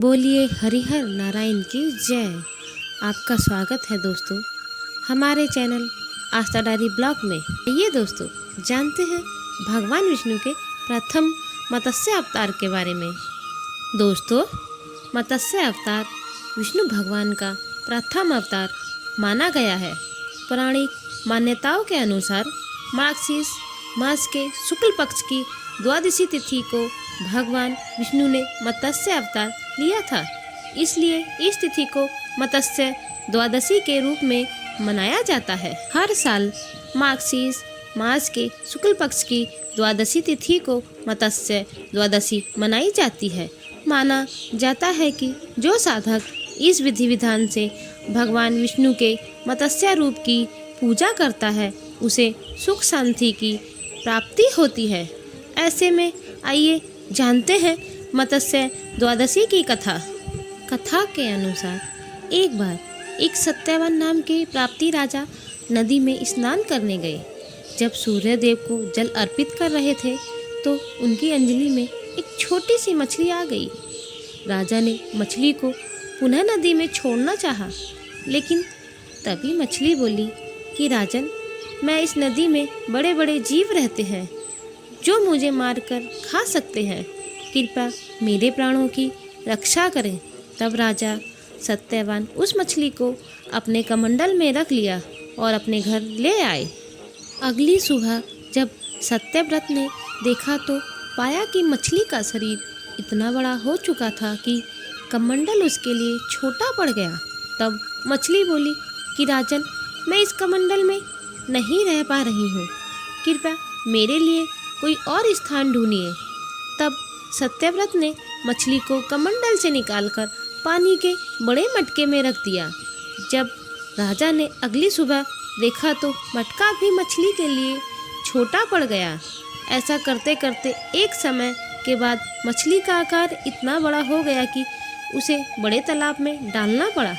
बोलिए हरिहर नारायण की जय। आपका स्वागत है दोस्तों हमारे चैनल आस्था डायरी ब्लॉग में। ये दोस्तों जानते हैं भगवान विष्णु के प्रथम मत्स्य अवतार के बारे में। दोस्तों मत्स्य अवतार विष्णु भगवान का प्रथम अवतार माना गया है। पौराणिक मान्यताओं के अनुसार मार्गशीर्ष मास के शुक्ल पक्ष की द्वादशी तिथि को भगवान विष्णु ने मत्स्य अवतार लिया था, इसलिए इस तिथि को मत्स्य द्वादशी के रूप में मनाया जाता है। हर साल मार्गशीर्ष मास के शुक्ल पक्ष की द्वादशी तिथि को मत्स्य द्वादशी मनाई जाती है। माना जाता है कि जो साधक इस विधि विधान से भगवान विष्णु के मत्स्य रूप की पूजा करता है उसे सुख शांति की प्राप्ति होती है। ऐसे में आइए जानते हैं मत्स्य द्वादशी की कथा। कथा के अनुसार एक बार एक सत्यवान नाम के प्राप्ति राजा नदी में स्नान करने गए। जब सूर्य देव को जल अर्पित कर रहे थे तो उनकी अंजलि में एक छोटी सी मछली आ गई। राजा ने मछली को पुनः नदी में छोड़ना चाहा, लेकिन तभी मछली बोली कि राजन, मैं इस नदी में बड़े बड़े जीव रहते हैं जो मुझे मारकर खा सकते हैं, कृपया मेरे प्राणों की रक्षा करें। तब राजा सत्यवान उस मछली को अपने कमंडल में रख लिया और अपने घर ले आए। अगली सुबह जब सत्यव्रत ने देखा तो पाया कि मछली का शरीर इतना बड़ा हो चुका था कि कमंडल उसके लिए छोटा पड़ गया। तब मछली बोली कि राजन, मैं इस कमंडल में नहीं रह पा रही हूँ, कृपया मेरे लिए कोई और स्थान ढूंढिए। तब सत्यव्रत ने मछली को कमंडल से निकालकर पानी के बड़े मटके में रख दिया। जब राजा ने अगली सुबह देखा तो मटका भी मछली के लिए छोटा पड़ गया। ऐसा करते करते एक समय के बाद मछली का आकार इतना बड़ा हो गया कि उसे बड़े तालाब में डालना पड़ा।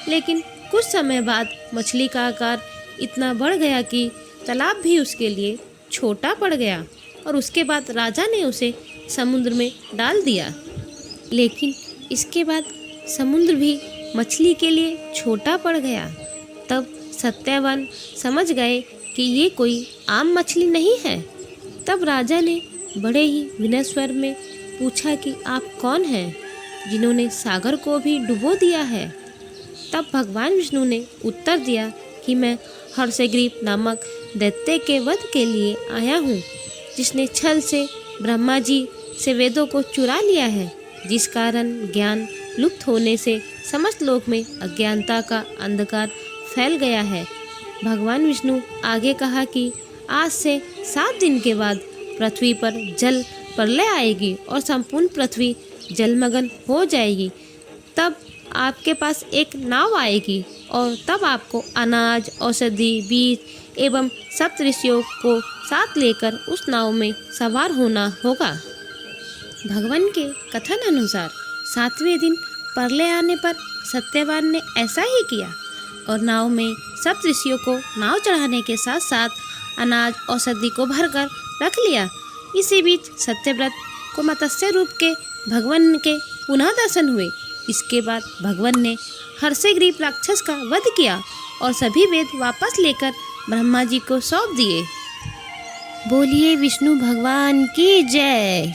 लेकिन कुछ समय बाद मछली का आकार इतना बढ़ गया कि तालाब भी उसके लिए छोटा पड़ गया और उसके बाद राजा ने उसे समुद्र में डाल दिया। लेकिन इसके बाद समुद्र भी मछली के लिए छोटा पड़ गया। तब सत्यवान समझ गए कि ये कोई आम मछली नहीं है। तब राजा ने बड़े ही विनय स्वर में पूछा कि आप कौन हैं जिन्होंने सागर को भी डुबो दिया है। तब भगवान विष्णु ने उत्तर दिया कि मैं हर्षग्रीव नामक दैत्य के वध के लिए आया हूँ, जिसने छल से ब्रह्मा जी से वेदों को चुरा लिया है, जिस कारण ज्ञान लुप्त होने से समस्त लोक में अज्ञानता का अंधकार फैल गया है। भगवान विष्णु आगे कहा कि आज से 7 दिन के बाद पृथ्वी पर जल प्रलय आएगी और संपूर्ण पृथ्वी जलमग्न हो जाएगी। तब आपके पास एक नाव आएगी और तब आपको अनाज, औषधि, बीज एवं सप्तऋषियों को साथ लेकर उस नाव में सवार होना होगा। भगवान के कथन अनुसार 7वें दिन प्रलय आने पर सत्यवान ने ऐसा ही किया और नाव में सप्तऋषियों को नाव चढ़ाने के साथ साथ अनाज, औषधि को भरकर रख लिया। इसी बीच सत्यव्रत को मत्स्य रूप के भगवान के पुनः दर्शन हुए। इसके बाद भगवान ने हर्षग्रीव राक्षस का वध किया और सभी वेद वापस लेकर ब्रह्मा जी को सौंप दिए। बोलिए विष्णु भगवान की जय।